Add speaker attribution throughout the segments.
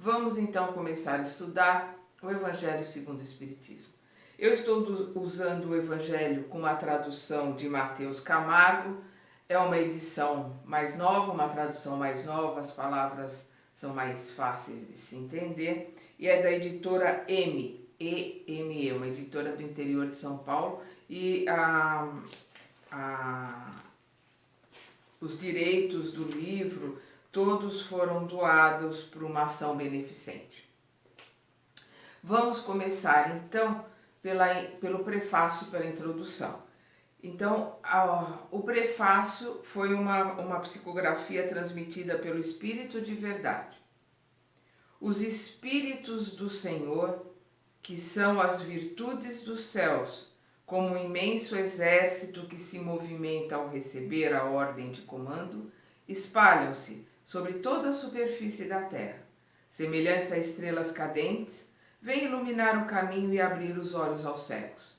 Speaker 1: Vamos então começar a estudar o Evangelho segundo o Espiritismo. Eu estou usando o Evangelho com a tradução de Mateus Camargo. É uma edição mais nova, uma tradução mais nova, as palavras são mais fáceis de se entender. E é da editora EME, uma editora do interior de São Paulo. E os direitos do livro, todos foram doados para uma ação beneficente. Vamos começar então pelo prefácio, pela introdução. Então, o prefácio foi uma psicografia transmitida pelo Espírito de Verdade. Os Espíritos do Senhor, que são as virtudes dos céus, como um imenso exército que se movimenta ao receber a ordem de comando, espalham-se sobre toda a superfície da terra. Semelhantes a estrelas cadentes, vêm iluminar o caminho e abrir os olhos aos cegos.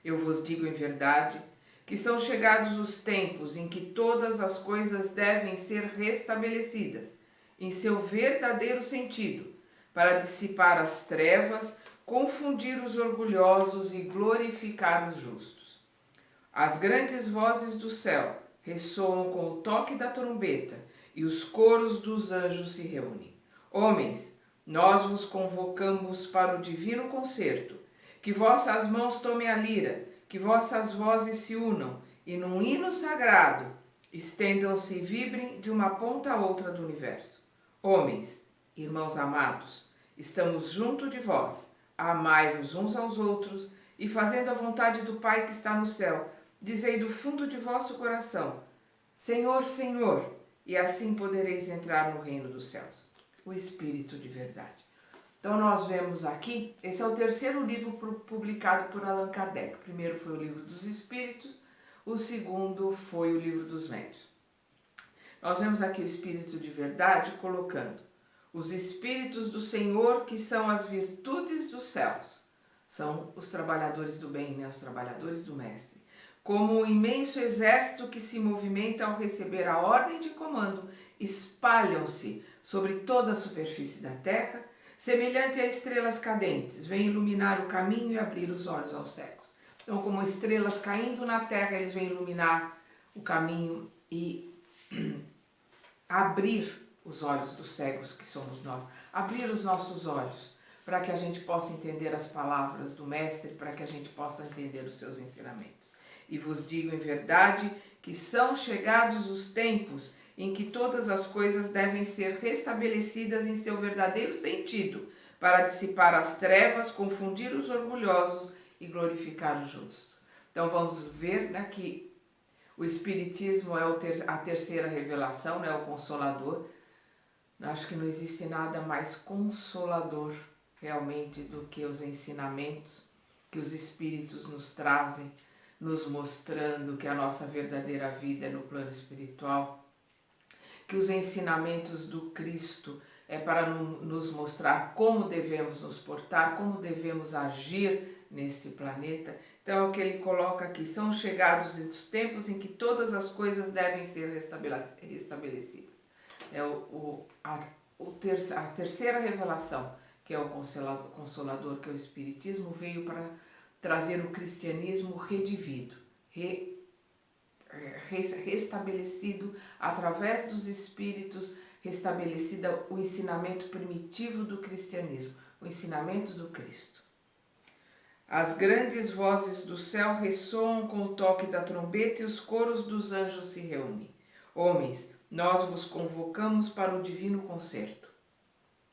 Speaker 1: Eu vos digo em verdade que são chegados os tempos em que todas as coisas devem ser restabelecidas em seu verdadeiro sentido, para dissipar as trevas, confundir os orgulhosos e glorificar os justos. As grandes vozes do céu ressoam com o toque da trombeta e os coros dos anjos se reúnem. Homens, nós vos convocamos para o divino concerto, que vossas mãos tomem a lira, que vossas vozes se unam e num hino sagrado estendam-se e vibrem de uma ponta a outra do universo. Homens, irmãos amados, estamos junto de vós, amai-vos uns aos outros e fazendo a vontade do Pai que está no céu, dizei do fundo de vosso coração, Senhor, Senhor, e assim podereis entrar no reino dos céus. O Espírito de Verdade. Então nós vemos aqui, esse é o terceiro livro publicado por Allan Kardec. O primeiro foi o Livro dos Espíritos, o segundo foi o Livro dos Médiuns. Nós vemos aqui o Espírito de Verdade colocando os Espíritos do Senhor, que são as virtudes dos céus. São os trabalhadores do bem, né? Os trabalhadores do Mestre. Como um imenso exército que se movimenta ao receber a ordem de comando, espalham-se sobre toda a superfície da terra, semelhante a estrelas cadentes, vêm iluminar o caminho e abrir os olhos aos cegos. Então, como estrelas caindo na terra, eles vêm iluminar o caminho e abrir os olhos dos cegos que somos nós, abrir os nossos olhos, para que a gente possa entender as palavras do Mestre, para que a gente possa entender os seus ensinamentos. E vos digo em verdade que são chegados os tempos em que todas as coisas devem ser restabelecidas em seu verdadeiro sentido, para dissipar as trevas, confundir os orgulhosos e glorificar os justos. Então vamos ver, né, que o Espiritismo é a terceira revelação, né, o Consolador. Acho que não existe nada mais consolador realmente do que os ensinamentos que os Espíritos nos trazem, nos mostrando que a nossa verdadeira vida é no plano espiritual, que os ensinamentos do Cristo é para nos mostrar como devemos nos portar, como devemos agir neste planeta. Então é o que ele coloca aqui, são chegados os tempos em que todas as coisas devem ser restabelecidas. É a terceira revelação, que é o Consolador, que é o Espiritismo, veio para trazer o cristianismo redivido, restabelecido através dos Espíritos, restabelecida o ensinamento primitivo do cristianismo, o ensinamento do Cristo. As grandes vozes do céu ressoam com o toque da trombeta e os coros dos anjos se reúnem. Homens, nós vos convocamos para o divino concerto.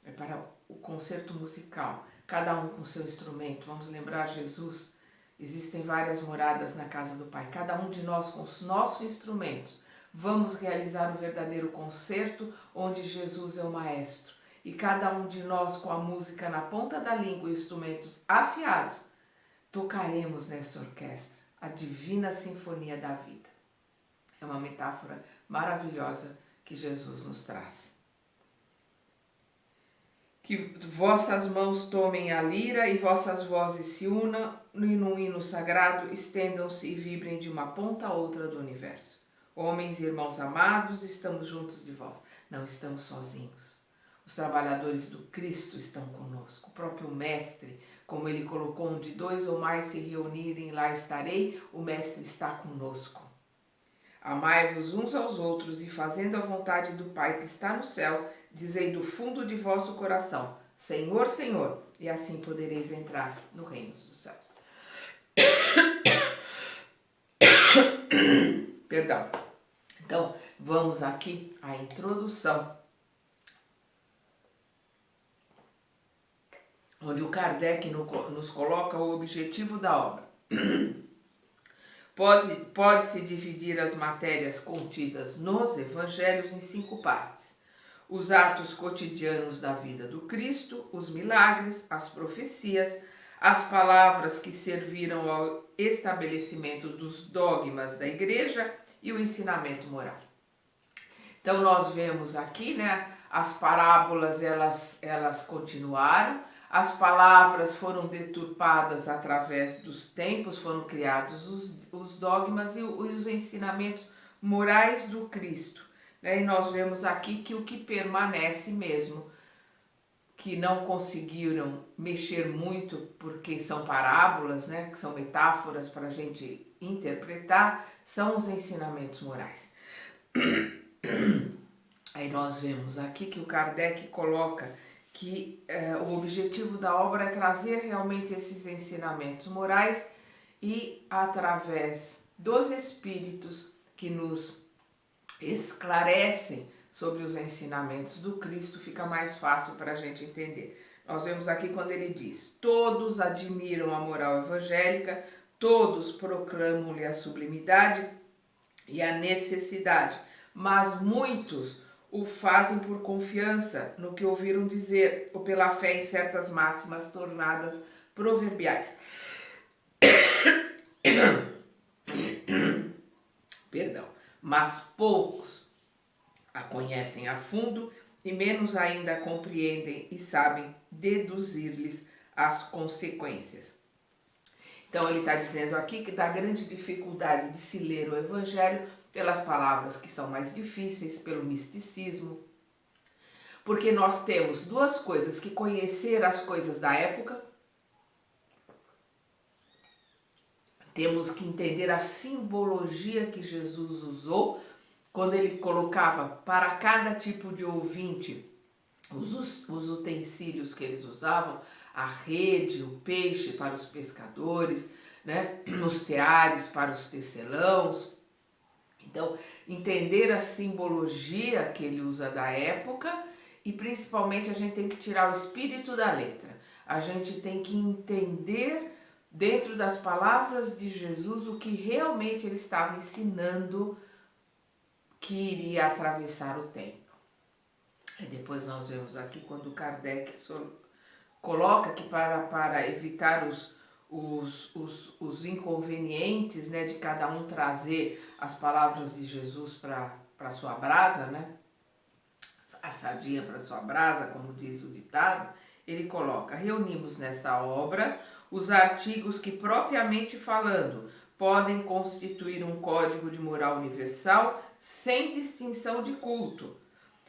Speaker 1: É para o concerto musical, cada um com seu instrumento. Vamos lembrar Jesus, existem várias moradas na casa do Pai. Cada um de nós com os nossos instrumentos. Vamos realizar o verdadeiro concerto onde Jesus é o maestro. E cada um de nós com a música na ponta da língua e instrumentos afiados, tocaremos nessa orquestra a divina sinfonia da vida. É uma metáfora maravilhosa que Jesus nos traz. Que vossas mãos tomem a lira e vossas vozes se unam e num hino sagrado estendam-se e vibrem de uma ponta a outra do universo. Homens e irmãos amados, estamos juntos de vós. Não estamos sozinhos. Os trabalhadores do Cristo estão conosco. O próprio Mestre, como ele colocou, onde 2 ou mais se reunirem, lá estarei, o Mestre está conosco. Amai-vos uns aos outros e fazendo a vontade do Pai que está no céu, dizei do fundo de vosso coração, Senhor, Senhor, e assim podereis entrar no reino dos céus. Perdão. Então, vamos aqui à introdução, onde o Kardec nos coloca o objetivo da obra. Pode-se dividir as matérias contidas nos evangelhos em 5 partes. Os atos cotidianos da vida do Cristo, os milagres, as profecias, as palavras que serviram ao estabelecimento dos dogmas da igreja e o ensinamento moral. Então nós vemos aqui, né, as parábolas elas continuaram, as palavras foram deturpadas através dos tempos, foram criados os dogmas e os ensinamentos morais do Cristo. Né? E nós vemos aqui que o que permanece mesmo, que não conseguiram mexer muito, porque são parábolas, né, que são metáforas para a gente interpretar, são os ensinamentos morais. Aí nós vemos aqui que o Kardec coloca que o objetivo da obra é trazer realmente esses ensinamentos morais e através dos espíritos que nos esclarecem sobre os ensinamentos do Cristo, fica mais fácil para a gente entender. Nós vemos aqui quando ele diz: todos admiram a moral evangélica, todos proclamam-lhe a sublimidade e a necessidade, mas muitos o fazem por confiança no que ouviram dizer ou pela fé em certas máximas tornadas proverbiais. Perdão. Mas poucos a conhecem a fundo e menos ainda a compreendem e sabem deduzir-lhes as consequências. Então ele está dizendo aqui que da grande dificuldade de se ler o Evangelho pelas palavras que são mais difíceis, pelo misticismo, porque nós temos duas coisas, que conhecer as coisas da época, temos que entender a simbologia que Jesus usou quando ele colocava para cada tipo de ouvinte os utensílios que eles usavam, a rede, o peixe para os pescadores, né? Os teares para os tecelãos. Então, entender a simbologia que ele usa da época e principalmente a gente tem que tirar o espírito da letra. A gente tem que entender dentro das palavras de Jesus o que realmente ele estava ensinando que iria atravessar o tempo. E depois nós vemos aqui quando Kardec coloca que para evitar os inconvenientes, né, de cada um trazer as palavras de Jesus para sua brasa, né, a sardinha para sua brasa, como diz o ditado, ele coloca: reunimos nessa obra os artigos que, propriamente falando, podem constituir um código de moral universal sem distinção de culto.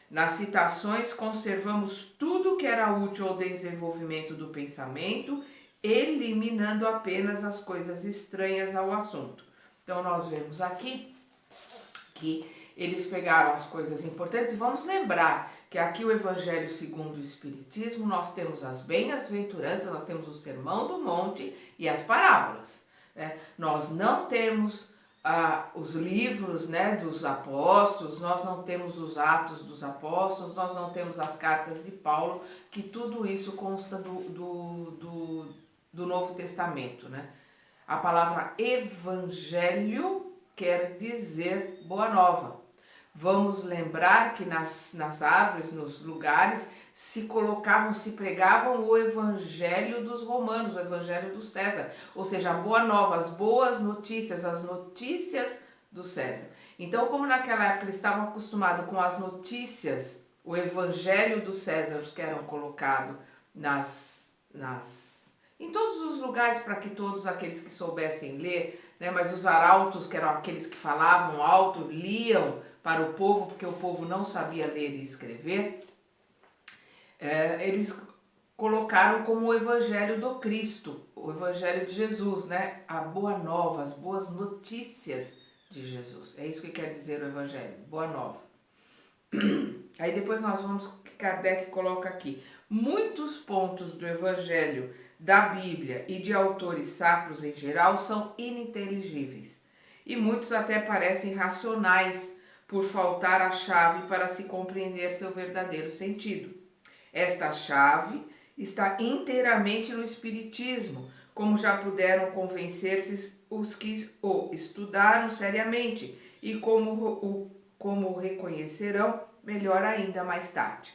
Speaker 1: Nas citações conservamos tudo que era útil ao desenvolvimento do pensamento, eliminando apenas as coisas estranhas ao assunto. Então nós vemos aqui que eles pegaram as coisas importantes e vamos lembrar que aqui o Evangelho segundo o Espiritismo nós temos as bem-aventuranças, nós temos o Sermão do Monte e as parábolas. Né? Nós não temos os livros, né, dos apóstolos, nós não temos os Atos dos Apóstolos, nós não temos as cartas de Paulo, que tudo isso consta do Novo Testamento. Né? A palavra Evangelho quer dizer Boa Nova. Vamos lembrar que nas árvores, nos lugares, se pregavam o Evangelho dos romanos, o Evangelho do César, ou seja, a Boa Nova, as boas notícias, as notícias do César. Então, como naquela época eles estavam acostumados com as notícias, o Evangelho do César que eram colocados em todos os lugares para que todos aqueles que soubessem ler, né, mas os arautos, que eram aqueles que falavam alto, liam para o povo, porque o povo não sabia ler e escrever. Eles colocaram como o Evangelho do Cristo, o Evangelho de Jesus, né? A boa nova, as boas notícias de Jesus. É isso que quer dizer o Evangelho, boa nova. Aí depois nós vamos, que Kardec coloca aqui, muitos pontos do Evangelho, da Bíblia e de autores sacros em geral são ininteligíveis. E muitos até parecem racionais, por faltar a chave para se compreender seu verdadeiro sentido. Esta chave está inteiramente no Espiritismo, como já puderam convencer-se os que o estudaram seriamente e como o reconhecerão melhor ainda mais tarde.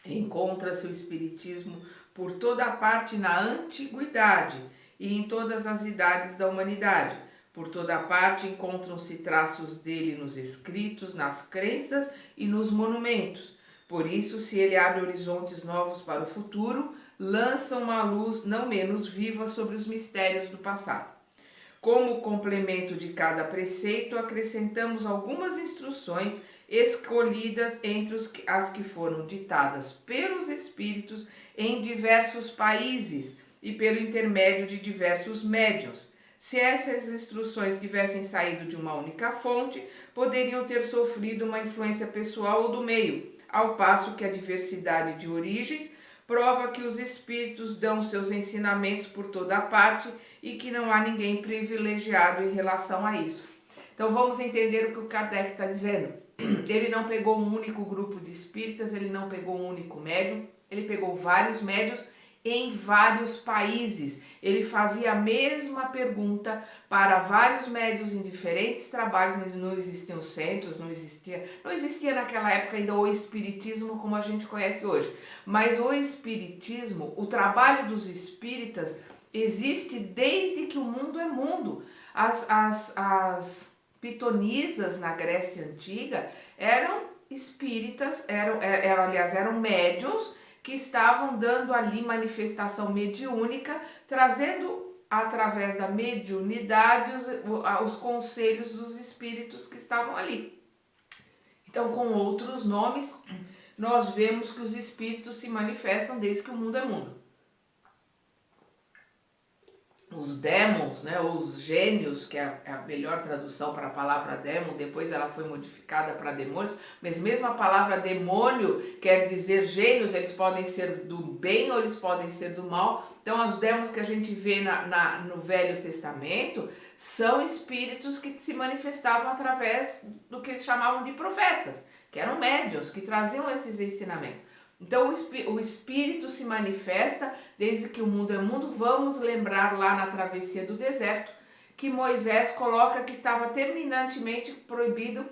Speaker 1: Encontra-se o Espiritismo por toda a parte na antiguidade e em todas as idades da humanidade. Por toda a parte encontram-se traços dele nos escritos, nas crenças e nos monumentos. Por isso, se ele abre horizontes novos para o futuro, lança uma luz não menos viva sobre os mistérios do passado. Como complemento de cada preceito, acrescentamos algumas instruções escolhidas entre as que foram ditadas pelos Espíritos em diversos países e pelo intermédio de diversos médiuns. Se essas instruções tivessem saído de uma única fonte, poderiam ter sofrido uma influência pessoal ou do meio, ao passo que a diversidade de origens prova que os espíritos dão seus ensinamentos por toda a parte e que não há ninguém privilegiado em relação a isso. Então vamos entender o que o Kardec está dizendo. Ele não pegou um único grupo de espíritas, ele não pegou um único médium, ele pegou vários médiuns em vários países. Ele fazia a mesma pergunta para vários médiuns em diferentes trabalhos. Não existiam centros, não existia naquela época ainda o espiritismo como a gente conhece hoje. Mas o espiritismo, o trabalho dos espíritas existe desde que o mundo é mundo. As pitonisas na Grécia Antiga eram espíritas, eram médiuns que estavam dando ali manifestação mediúnica, trazendo através da mediunidade os conselhos dos espíritos que estavam ali. Então, com outros nomes, nós vemos que os espíritos se manifestam desde que o mundo é mundo. Os dæmons, né, os gênios, que é a melhor tradução para a palavra dæmon, depois ela foi modificada para demônios, mas mesmo a palavra demônio quer dizer gênios, eles podem ser do bem ou eles podem ser do mal. Então os dæmons que a gente vê no Velho Testamento são espíritos que se manifestavam através do que eles chamavam de profetas, que eram médiuns, que traziam esses ensinamentos. Então o Espírito se manifesta desde que o mundo é mundo. Vamos lembrar lá na travessia do deserto que Moisés coloca que estava terminantemente proibido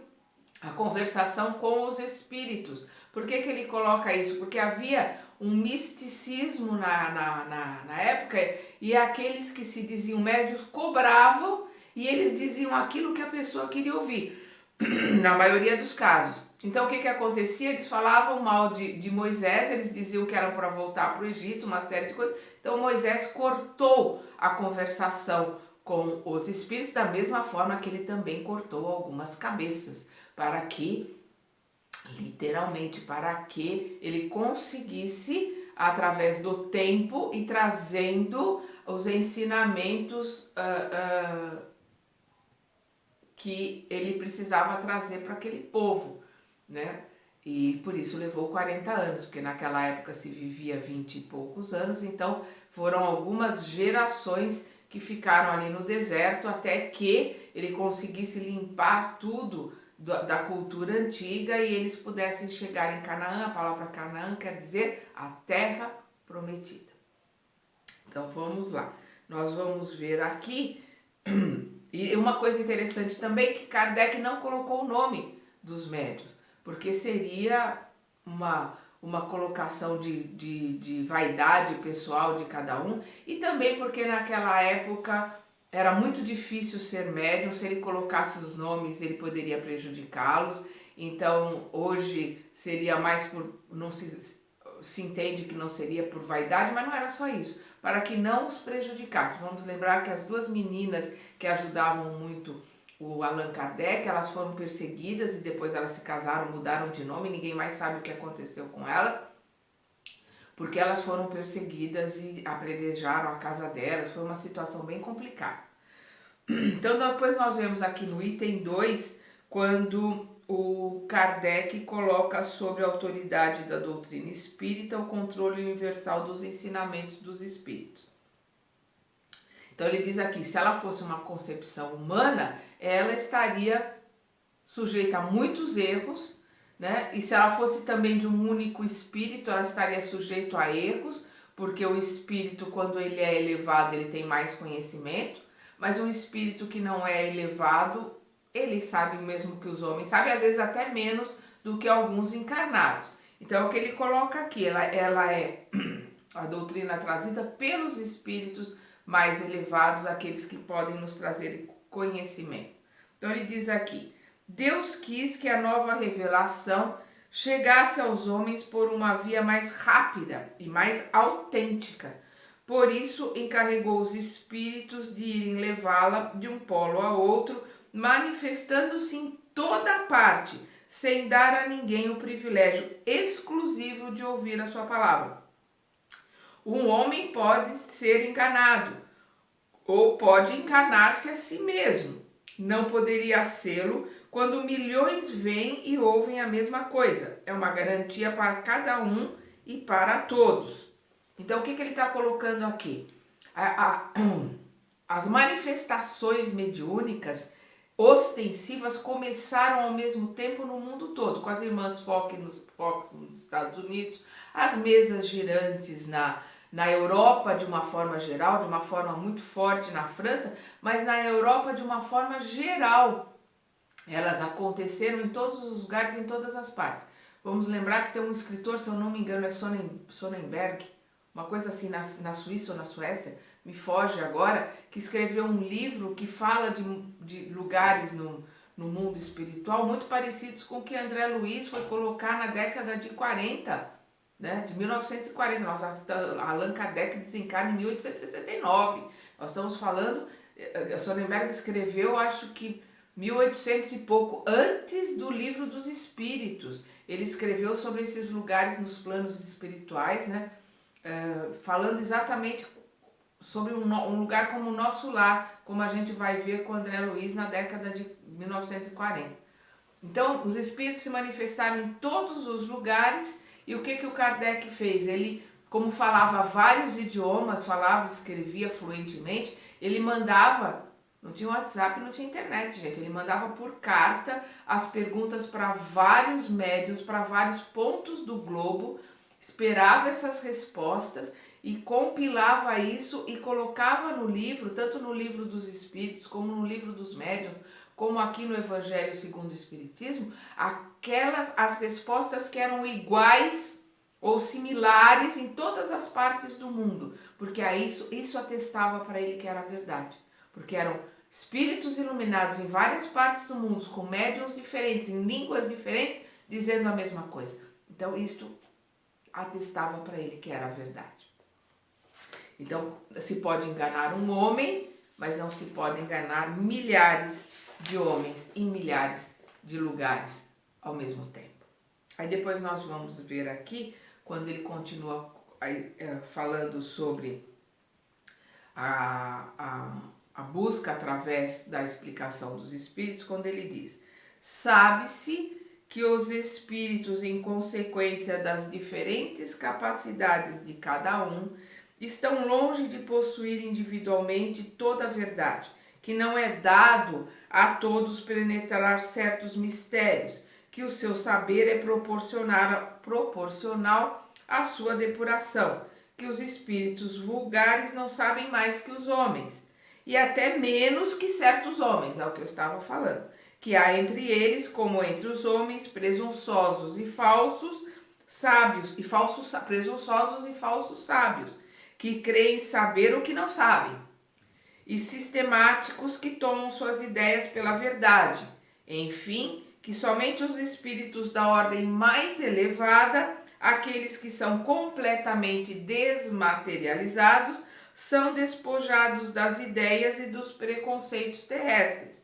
Speaker 1: a conversação com os espíritos. Por que ele coloca isso? Porque havia um misticismo na época e aqueles que se diziam médios cobravam e eles diziam aquilo que a pessoa queria ouvir, na maioria dos casos. Então o que acontecia? Eles falavam mal de Moisés, eles diziam que era para voltar para o Egito, uma série de coisas. Então Moisés cortou a conversação com os espíritos da mesma forma que ele também cortou algumas cabeças, para que, literalmente, para que ele conseguisse, através do tempo, e trazendo os ensinamentos que ele precisava trazer para aquele povo, né? E por isso levou 40 anos, porque naquela época se vivia 20 e poucos anos, então foram algumas gerações que ficaram ali no deserto até que ele conseguisse limpar tudo da cultura antiga e eles pudessem chegar em Canaã. A palavra Canaã quer dizer a terra prometida. Então vamos lá, nós vamos ver aqui, e uma coisa interessante também que Kardec não colocou o nome dos médiuns, porque seria uma colocação de vaidade pessoal de cada um, e também porque naquela época era muito difícil ser médium. Se ele colocasse os nomes, ele poderia prejudicá-los. Então hoje seria mais por, não se entende que não seria por vaidade, mas não era só isso, para que não os prejudicasse. Vamos lembrar que as duas meninas que ajudavam muito o Allan Kardec, elas foram perseguidas e depois elas se casaram, mudaram de nome, ninguém mais sabe o que aconteceu com elas. porque elas foram perseguidas e apedrejaram a casa delas, foi uma situação bem complicada. Então depois nós vemos aqui no item 2, quando o Kardec coloca sobre a autoridade da doutrina espírita o controle universal dos ensinamentos dos espíritos. Então ele diz aqui, se ela fosse uma concepção humana, ela estaria sujeita a muitos erros, né? E se ela fosse também de um único espírito, ela estaria sujeita a erros, porque o espírito, quando ele é elevado, ele tem mais conhecimento, mas um espírito que não é elevado, ele sabe o mesmo que os homens, sabe às vezes até menos do que alguns encarnados. Então é o que ele coloca aqui, ela é a doutrina trazida pelos espíritos mais elevados, aqueles que podem nos trazer conhecimento. Então ele diz aqui, Deus quis que a nova revelação chegasse aos homens por uma via mais rápida e mais autêntica. Por isso encarregou os espíritos de irem levá-la de um polo a outro, manifestando-se em toda parte, sem dar a ninguém o privilégio exclusivo de ouvir a sua palavra. Um homem pode ser enganado, ou pode enganar-se a si mesmo. Não poderia sê-lo quando milhões veem e ouvem a mesma coisa. É uma garantia para cada um e para todos. Então, o que ele está colocando aqui? As manifestações mediúnicas ostensivas começaram ao mesmo tempo no mundo todo, com as irmãs Fox nos Estados Unidos, as mesas girantes na Europa de uma forma geral, de uma forma muito forte na França, mas na Europa de uma forma geral. Elas aconteceram em todos os lugares, em todas as partes. Vamos lembrar que tem um escritor, se eu não me engano, é Sonnenberg, uma coisa assim na Suíça ou na Suécia, me foge agora, que escreveu um livro que fala de lugares no mundo espiritual muito parecidos com o que André Luiz foi colocar na década de 40, né, de 1940. Allan Kardec desencarna em 1869. Nós estamos falando, Sonnenberg escreveu, acho que 1800 e pouco, antes do Livro dos Espíritos. Ele escreveu sobre esses lugares nos planos espirituais, né? Falando exatamente sobre um lugar como o nosso lar, como a gente vai ver com André Luiz na década de 1940. Então, os espíritos se manifestaram em todos os lugares, e o que o Kardec fez? Ele, como falava vários idiomas, falava, escrevia fluentemente, ele mandava, não tinha WhatsApp, não tinha internet, gente, ele mandava por carta as perguntas para vários médiuns, para vários pontos do globo, esperava essas respostas e compilava isso e colocava no livro, tanto no Livro dos Espíritos, como no Livro dos Médiuns, como aqui no Evangelho segundo o Espiritismo, as respostas que eram iguais ou similares em todas as partes do mundo, porque isso atestava para ele que era verdade, porque eram espíritos iluminados em várias partes do mundo, com médiuns diferentes, em línguas diferentes, dizendo a mesma coisa. Então, isto atestava para ele que era a verdade. Então, se pode enganar um homem, mas não se pode enganar milhares de homens em milhares de lugares ao mesmo tempo. Aí depois nós vamos ver aqui, quando ele continua falando sobre a busca através da explicação dos espíritos, quando ele diz: sabe-se que os espíritos, em consequência das diferentes capacidades de cada um, estão longe de possuir individualmente toda a verdade, que não é dado a todos penetrar certos mistérios, que o seu saber é proporcional à sua depuração, que os espíritos vulgares não sabem mais que os homens, e até menos que certos homens, é o que eu estava falando, que há entre eles, como entre os homens, presunçosos e falsos sábios, presunçosos e falsos sábios, que creem saber o que não sabem, e sistemáticos que tomam suas ideias pela verdade. Enfim, que somente os espíritos da ordem mais elevada, aqueles que são completamente desmaterializados, são despojados das ideias e dos preconceitos terrestres.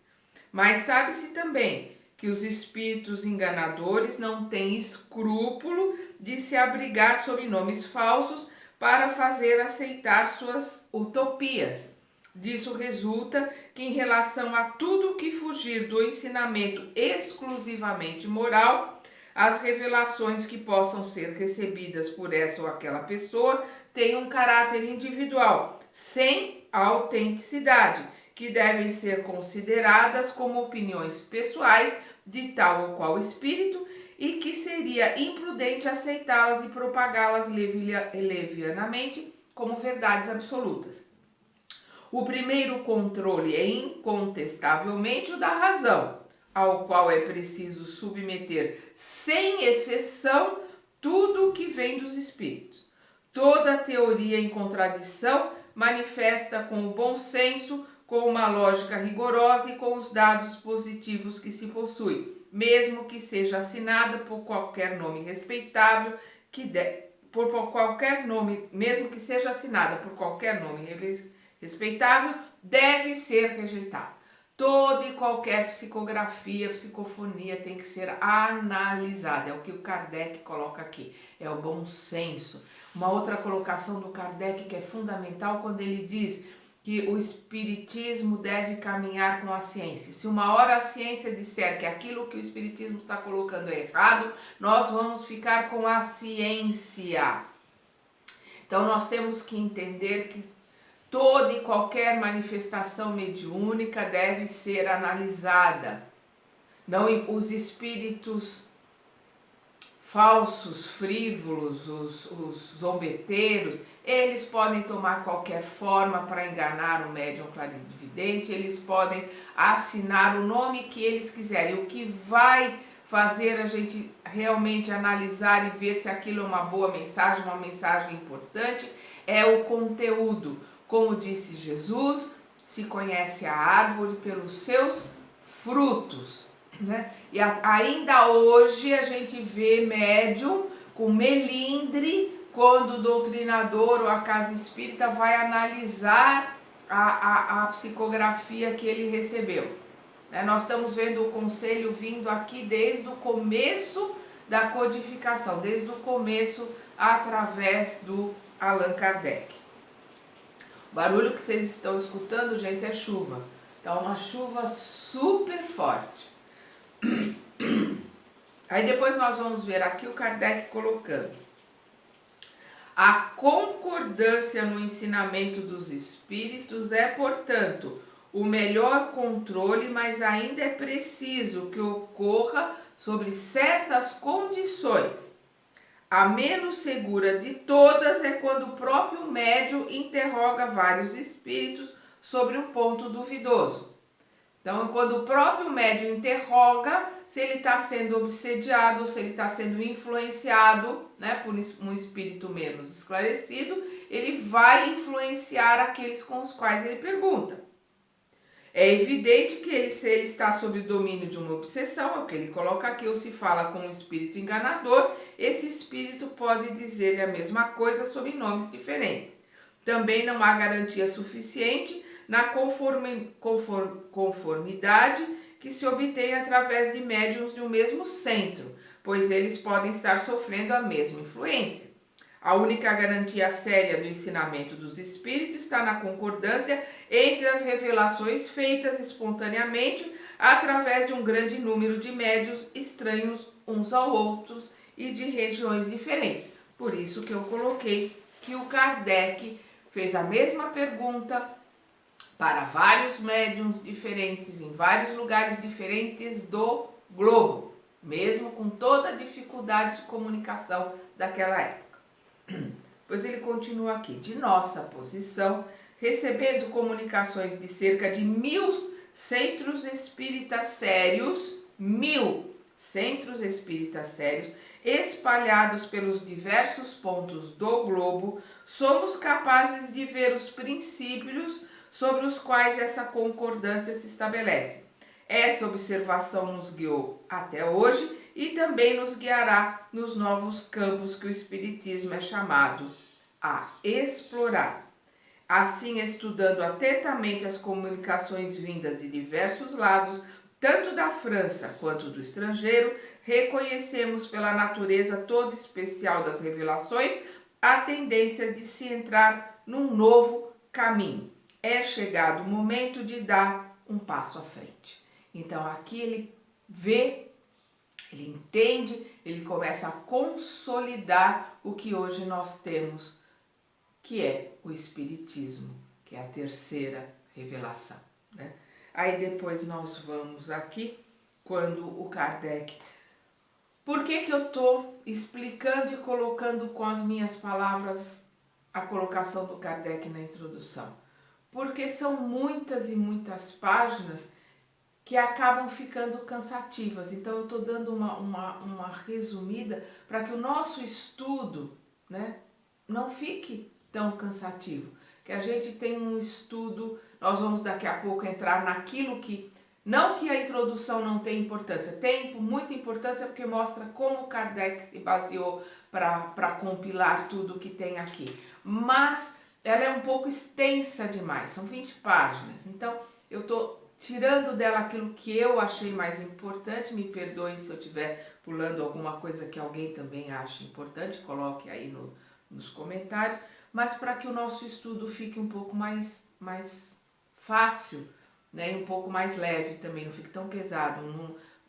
Speaker 1: Mas sabe-se também que os espíritos enganadores não têm escrúpulo de se abrigar sob nomes falsos para fazer aceitar suas utopias. Disso resulta que, em relação a tudo que fugir do ensinamento exclusivamente moral, as revelações que possam ser recebidas por essa ou aquela pessoa têm um caráter individual, sem autenticidade, que devem ser consideradas como opiniões pessoais de tal ou qual espírito e que seria imprudente aceitá-las e propagá-las levianamente como verdades absolutas. O primeiro controle é incontestavelmente o da razão, ao qual é preciso submeter sem exceção tudo o que vem dos espíritos. Toda teoria em contradição manifesta com o bom senso, com uma lógica rigorosa e com os dados positivos que se possui, mesmo que seja assinada por qualquer nome respeitável, mesmo que seja assinada por qualquer nome respeitável, deve ser rejeitada. Toda e qualquer psicografia, psicofonia tem que ser analisada. É o que o Kardec coloca aqui. É o bom senso. Uma outra colocação do Kardec que é fundamental quando ele diz que o espiritismo deve caminhar com a ciência. Se uma hora a ciência disser que aquilo que o espiritismo está colocando é errado, nós vamos ficar com a ciência. Então nós temos que entender que toda e qualquer manifestação mediúnica deve ser analisada. Não, os espíritos falsos, frívolos, os zombeteiros, eles podem tomar qualquer forma para enganar o médium clarividente, eles podem assinar o nome que eles quiserem. O que vai fazer a gente realmente analisar e ver se aquilo é uma boa mensagem, uma mensagem importante, é o conteúdo. Como disse Jesus, se conhece a árvore pelos seus frutos, né? E ainda hoje a gente vê médium com melindre quando o doutrinador ou a casa espírita vai analisar a psicografia que ele recebeu. Nós estamos vendo o conselho vindo aqui desde o começo da codificação, desde o começo através do Allan Kardec. O barulho que vocês estão escutando, gente, é chuva. Tá uma chuva super forte. Aí depois nós vamos ver aqui o Kardec colocando. A concordância no ensinamento dos espíritos é, portanto, o melhor controle, mas ainda é preciso que ocorra sobre certas condições. A menos segura de todas é quando o próprio médium interroga vários espíritos sobre um ponto duvidoso. Então, quando o próprio médium interroga se ele está sendo obsediado, se ele está sendo influenciado, né, por um espírito menos esclarecido, ele vai influenciar aqueles com os quais ele pergunta. É evidente que se ele está sob o domínio de uma obsessão, é o que ele coloca aqui, ou se fala com um espírito enganador, esse espírito pode dizer-lhe a mesma coisa sob nomes diferentes. Também não há garantia suficiente na conformidade que se obtém através de médiuns de um mesmo centro, pois eles podem estar sofrendo a mesma influência. A única garantia séria do ensinamento dos espíritos está na concordância entre as revelações feitas espontaneamente através de um grande número de médiuns estranhos uns aos outros e de regiões diferentes. Por isso que eu coloquei que o Kardec fez a mesma pergunta para vários médiuns diferentes, em vários lugares diferentes do globo, mesmo com toda a dificuldade de comunicação daquela época. Pois ele continua aqui, de nossa posição, recebendo comunicações de cerca de 1000 centros espíritas sérios, 1000 centros espíritas sérios, espalhados pelos diversos pontos do globo, somos capazes de ver os princípios sobre os quais essa concordância se estabelece. Essa observação nos guiou até hoje e também nos guiará nos novos campos que o Espiritismo é chamado a explorar. Assim, estudando atentamente as comunicações vindas de diversos lados, tanto da França quanto do estrangeiro, reconhecemos pela natureza toda especial das revelações a tendência de se entrar num novo caminho. É chegado o momento de dar um passo à frente. Então aqui ele vê, ele entende, ele começa a consolidar o que hoje nós temos, que é o Espiritismo, que é a terceira revelação, né? Aí depois nós vamos aqui, quando o Kardec... Por que eu estou explicando e colocando com as minhas palavras a colocação do Kardec na introdução? Porque são muitas e muitas páginas que acabam ficando cansativas. Então eu estou dando uma resumida para que o nosso estudo, né, não fique tão cansativo. Que a gente tem um estudo, nós vamos daqui a pouco entrar naquilo que, não que a introdução não tenha importância, tem muita importância porque mostra como Kardec se baseou para compilar tudo que tem aqui. Mas ela é um pouco extensa demais, são 20 páginas, então eu estou tirando dela aquilo que eu achei mais importante. Me perdoem se eu estiver pulando alguma coisa que alguém também ache importante, coloque aí nos comentários, mas para que o nosso estudo fique um pouco mais fácil, né, e um pouco mais leve também, não fique tão pesado.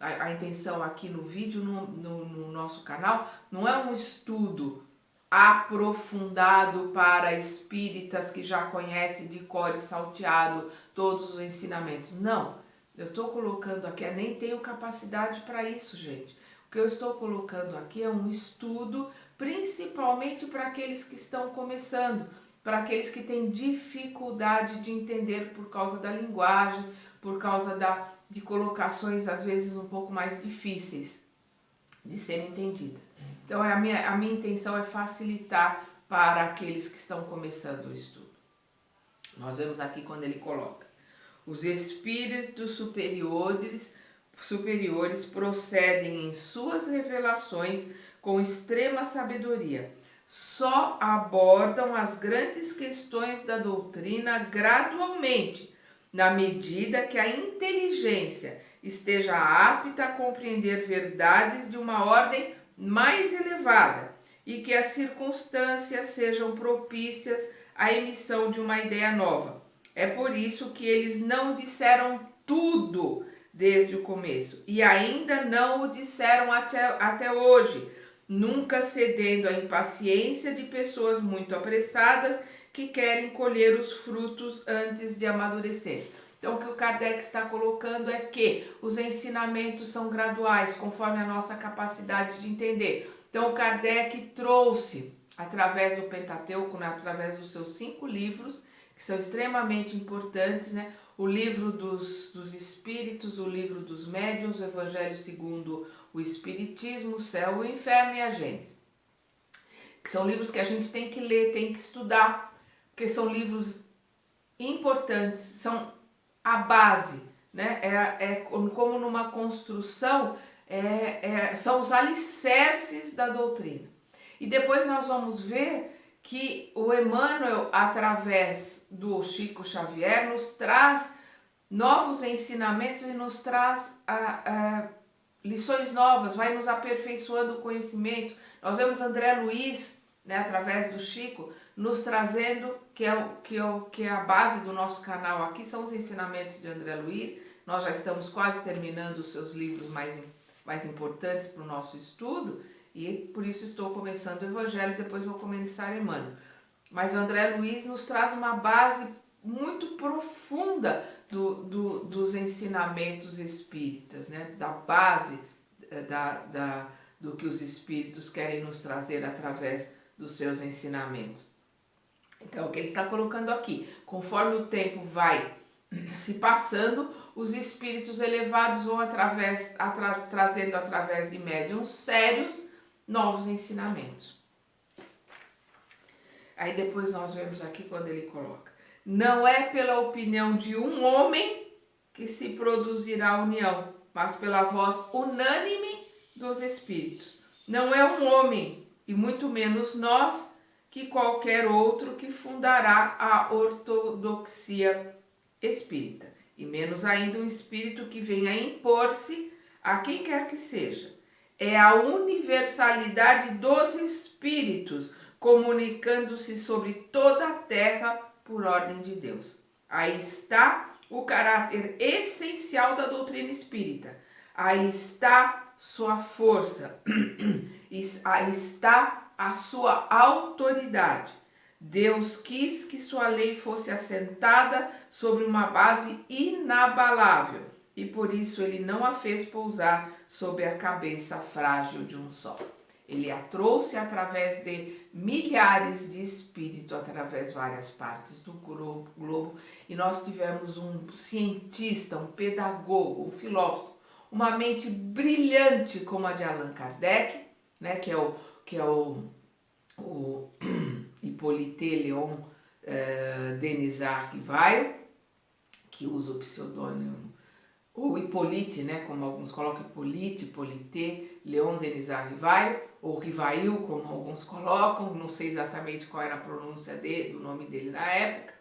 Speaker 1: A intenção aqui no vídeo, no nosso canal, não é um estudo aprofundado para espíritas que já conhecem de cor e salteado todos os ensinamentos. Não, eu estou colocando aqui, eu nem tenho capacidade para isso, gente. O que eu estou colocando aqui é um estudo principalmente para aqueles que estão começando, para aqueles que têm dificuldade de entender por causa da linguagem, por causa de colocações às vezes um pouco mais difíceis de serem entendidas. Então a minha intenção é facilitar para aqueles que estão começando o estudo. Nós vemos aqui quando ele coloca: os espíritos superiores procedem em suas revelações com extrema sabedoria. Só abordam as grandes questões da doutrina gradualmente, na medida que a inteligência esteja apta a compreender verdades de uma ordem mais elevada e que as circunstâncias sejam propícias à emissão de uma ideia nova. É por isso que eles não disseram tudo desde o começo e ainda não o disseram até hoje, nunca cedendo à impaciência de pessoas muito apressadas que querem colher os frutos antes de amadurecer. Então, o que o Kardec está colocando é que os ensinamentos são graduais, conforme a nossa capacidade de entender. Então, o Kardec trouxe, através do Pentateuco, né, através dos seus 5 livros, que são extremamente importantes, né? O livro dos Espíritos, o livro dos Médiuns, o Evangelho segundo o Espiritismo, o Céu, o Inferno e a Gênese. Que são livros que a gente tem que ler, tem que estudar, porque são livros importantes, são a base, né? É como numa construção, são os alicerces da doutrina. E depois nós vamos ver que o Emmanuel, através do Chico Xavier, nos traz novos ensinamentos e nos traz lições novas, vai nos aperfeiçoando o conhecimento. Nós vemos André Luiz, né, através do Chico, nos trazendo, que é a base do nosso canal aqui, são os ensinamentos de André Luiz. Nós já estamos quase terminando os seus livros mais importantes para o nosso estudo, e por isso estou começando o Evangelho, depois vou começar Emmanuel. Mas o André Luiz nos traz uma base muito profunda dos ensinamentos espíritas, né? Da base do que os espíritos querem nos trazer através dos seus ensinamentos. Então, o que ele está colocando aqui, conforme o tempo vai se passando, os espíritos elevados vão trazendo através de médiuns sérios novos ensinamentos. Aí depois nós vemos aqui quando ele coloca: não é pela opinião de um homem que se produzirá a união, mas pela voz unânime dos espíritos. Não é um homem, e muito menos nós, que qualquer outro que fundará a ortodoxia espírita. e menos ainda um espírito que venha impor-se a quem quer que seja. É a universalidade dos espíritos, comunicando-se sobre toda a terra por ordem de Deus. Aí está o caráter essencial da doutrina espírita. Aí está sua força. Aí está a sua autoridade. Deus quis que sua lei fosse assentada sobre uma base inabalável e por isso ele não a fez pousar sobre a cabeça frágil de um só. Ele a trouxe através de milhares de espíritos, através de várias partes do globo, e nós tivemos um cientista, um pedagogo, um filósofo, uma mente brilhante como a de Allan Kardec, né, que é o Hippolyte Léon Denisard Rivail, que usa o pseudônimo, ou Hippolyte, né, como alguns colocam, Hippolyte Léon Denisard Rivail, ou Rivail, como alguns colocam, não sei exatamente qual era a pronúncia do nome dele na época,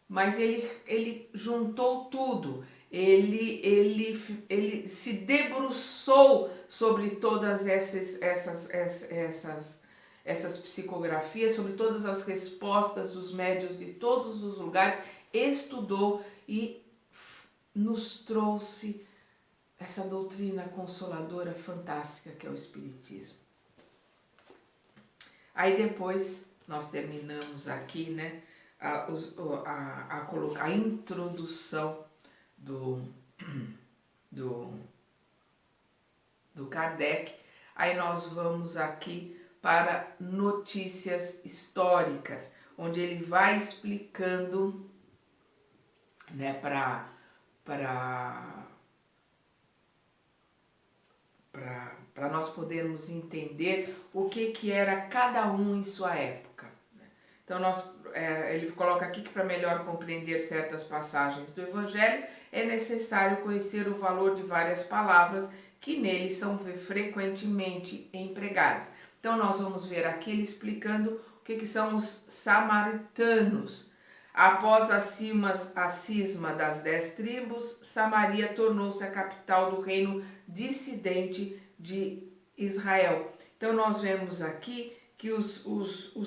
Speaker 1: mas ele juntou tudo, ele se debruçou sobre todas essas psicografias, sobre todas as respostas dos médiuns de todos os lugares, estudou e nos trouxe essa doutrina consoladora fantástica que é o Espiritismo. Aí depois nós terminamos aqui, né, a introdução do Kardec. Aí nós vamos aqui para notícias históricas, onde ele vai explicando, né, para nós podermos entender o que era cada um em sua época. Então ele coloca aqui que para melhor compreender certas passagens do Evangelho é necessário conhecer o valor de várias palavras que neles são frequentemente empregadas. Então nós vamos ver aqui ele explicando o que são os samaritanos. Após a cisma das 10 tribos, Samaria tornou-se a capital do reino dissidente de Israel. Então nós vemos aqui que os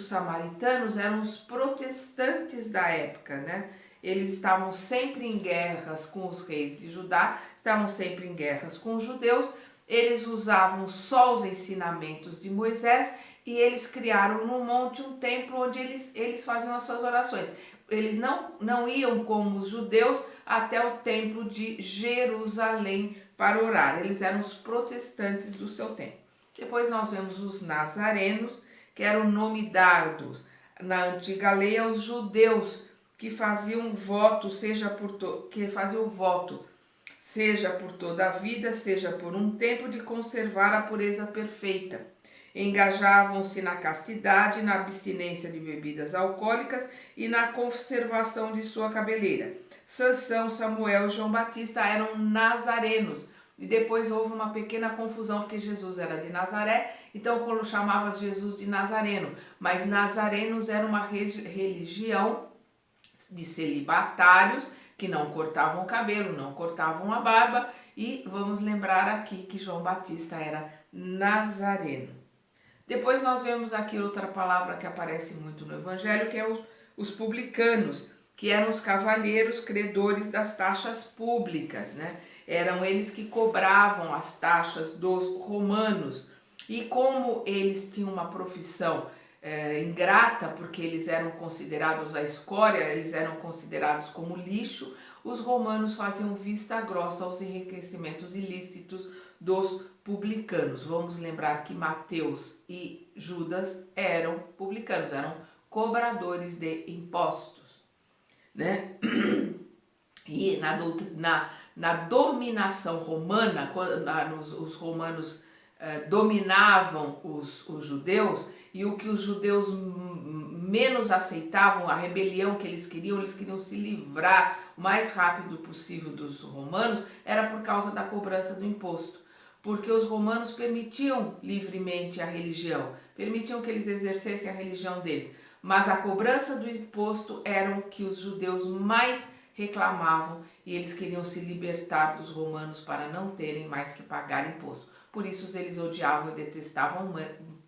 Speaker 1: samaritanos eram os protestantes da época, né? Eles estavam sempre em guerras com os reis de Judá, estavam sempre em guerras com os judeus, eles usavam só os ensinamentos de Moisés e eles criaram no monte um templo onde eles faziam as suas orações. Eles não iam como os judeus até o templo de Jerusalém para orar, eles eram os protestantes do seu tempo. Depois nós vemos os nazarenos, que era o nome dado na antiga lei aos judeus que faziam voto, seja por toda a vida, seja por um tempo, de conservar a pureza perfeita. Engajavam-se na castidade, na abstinência de bebidas alcoólicas e na conservação de sua cabeleira. Sansão, Samuel e João Batista eram nazarenos. E depois houve uma pequena confusão, porque Jesus era de Nazaré, então quando chamava Jesus de Nazareno. Mas nazarenos era uma religião de celibatários que não cortavam o cabelo, não cortavam a barba. E vamos lembrar aqui que João Batista era nazareno. Depois nós vemos aqui outra palavra que aparece muito no Evangelho, que é os publicanos, que eram os cavalheiros credores das taxas públicas, né? Eram eles que cobravam as taxas dos romanos. E como eles tinham uma profissão ingrata, porque eles eram considerados a escória, eles eram considerados como lixo, os romanos faziam vista grossa aos enriquecimentos ilícitos dos publicanos. Vamos lembrar que Mateus e Judas eram publicanos, eram cobradores de impostos, né? E na dominação romana, quando os romanos dominavam os judeus, e o que os judeus menos aceitavam, a rebelião que eles queriam se livrar o mais rápido possível dos romanos, era por causa da cobrança do imposto. Porque os romanos permitiam livremente a religião, permitiam que eles exercessem a religião deles, mas a cobrança do imposto era o que os judeus mais reclamavam e eles queriam se libertar dos romanos para não terem mais que pagar imposto. Por isso eles odiavam e detestavam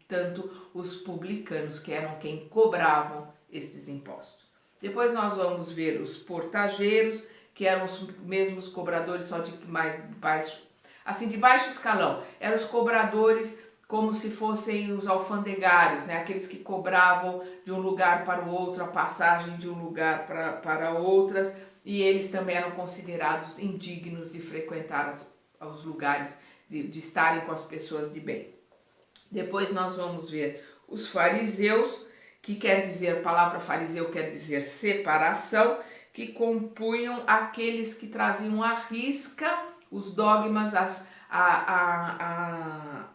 Speaker 1: tanto os publicanos, que eram quem cobravam estes impostos. Depois nós vamos ver os portageiros, que eram os mesmos cobradores, só de mais baixo, assim, de baixo escalão. Eram os cobradores como se fossem os alfandegários, né? Aqueles que cobravam de um lugar para o outro, a passagem de um lugar para outras, e eles também eram considerados indignos de frequentar os lugares, de estarem com as pessoas de bem. Depois nós vamos ver os fariseus, que quer dizer, a palavra fariseu quer dizer separação, que compunham aqueles que traziam à risca os dogmas, a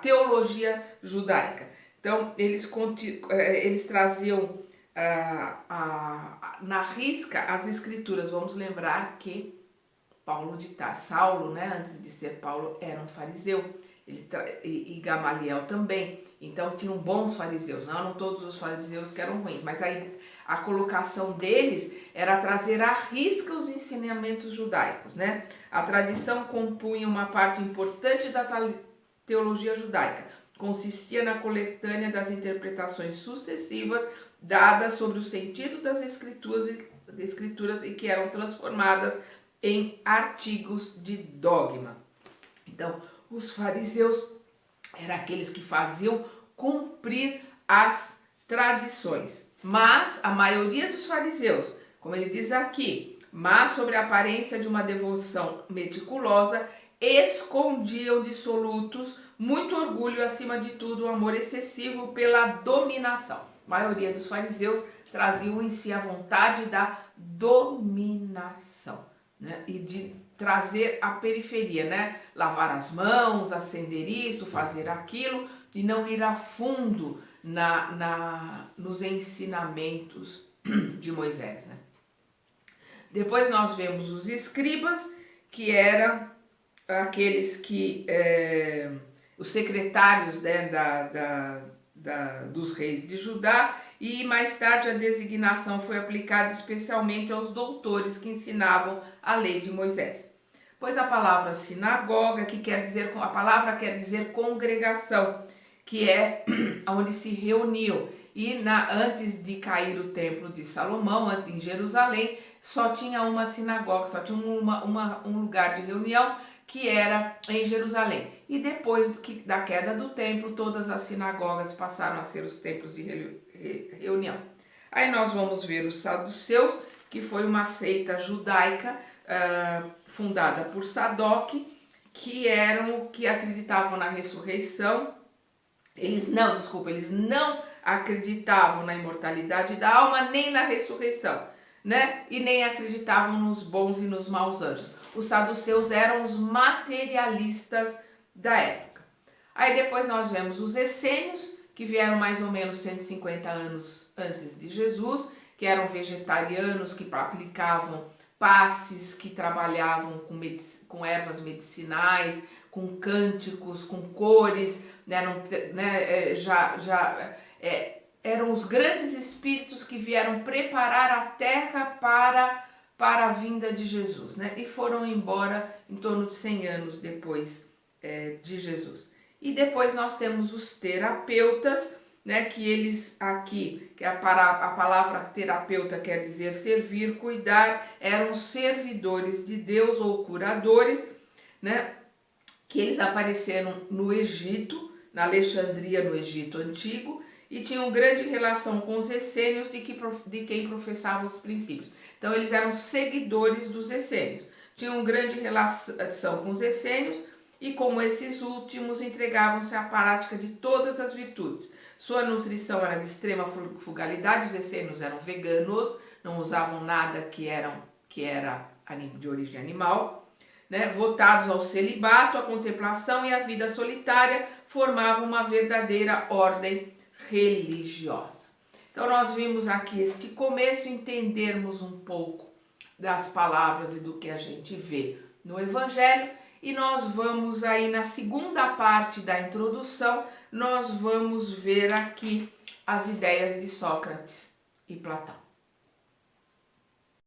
Speaker 1: teologia judaica. Então, eles traziam na risca as escrituras. Vamos lembrar que Saulo, né, antes de ser Paulo, era um fariseu, e Gamaliel também. Então, tinham bons fariseus, não eram todos os fariseus que eram ruins, mas aí a colocação deles era trazer à risca os ensinamentos judaicos, né? A tradição compunha uma parte importante da teologia judaica. Consistia na coletânea das interpretações sucessivas dadas sobre o sentido das escrituras e que eram transformadas em artigos de dogma. Então, os fariseus eram aqueles que faziam cumprir as tradições. Mas a maioria dos fariseus, como ele diz aqui, mas sobre a aparência de uma devoção meticulosa, escondiam dissolutos muito orgulho e, acima de tudo, um amor excessivo pela dominação. A maioria dos fariseus traziam em si a vontade da dominação, né? E de trazer a periferia, né? Lavar as mãos, acender isso, fazer aquilo e não ir a fundo nos ensinamentos de Moisés, né? Depois nós vemos os escribas, que eram aqueles que os secretários, né, dos reis de Judá, e mais tarde a designação foi aplicada especialmente aos doutores que ensinavam a lei de Moisés. Pois a palavra sinagoga, a palavra quer dizer congregação, que é onde se reuniam. E antes de cair o templo de Salomão, em Jerusalém, só tinha uma sinagoga, só tinha um lugar de reunião, que era em Jerusalém. E depois da queda do templo, todas as sinagogas passaram a ser os templos de reunião. Aí nós vamos ver os saduceus, que foi uma seita judaica fundada por Sadoc, que acreditavam na ressurreição. Eles não acreditavam na imortalidade da alma, nem na ressurreição, né? E nem acreditavam nos bons e nos maus anjos. Os saduceus eram os materialistas da época. Aí depois nós vemos os essênios, que vieram mais ou menos 150 anos antes de Jesus, que eram vegetarianos, que aplicavam passes, que trabalhavam com ervas medicinais, com cânticos, com cores, né? Eram os grandes espíritos que vieram preparar a terra para a vinda de Jesus, né? E foram embora em torno de 100 anos depois de Jesus. E depois nós temos os terapeutas, né? Que eles aqui, que a palavra terapeuta quer dizer servir, cuidar, eram servidores de Deus ou curadores, né? Que eles apareceram no Egito, na Alexandria, no Egito Antigo, e tinham grande relação com os essênios, de quem professavam os princípios. Então, eles eram seguidores dos essênios, tinham grande relação com os essênios, e como esses últimos, entregavam-se à prática de todas as virtudes. Sua nutrição era de extrema frugalidade, os essênios eram veganos, não usavam nada que era de origem animal, né? Votados ao celibato, à contemplação e à vida solitária, formavam uma verdadeira ordem religiosa. Então nós vimos aqui este começo, entendermos um pouco das palavras e do que a gente vê no Evangelho, e nós vamos aí na segunda parte da introdução, nós vamos ver aqui as ideias de Sócrates e Platão.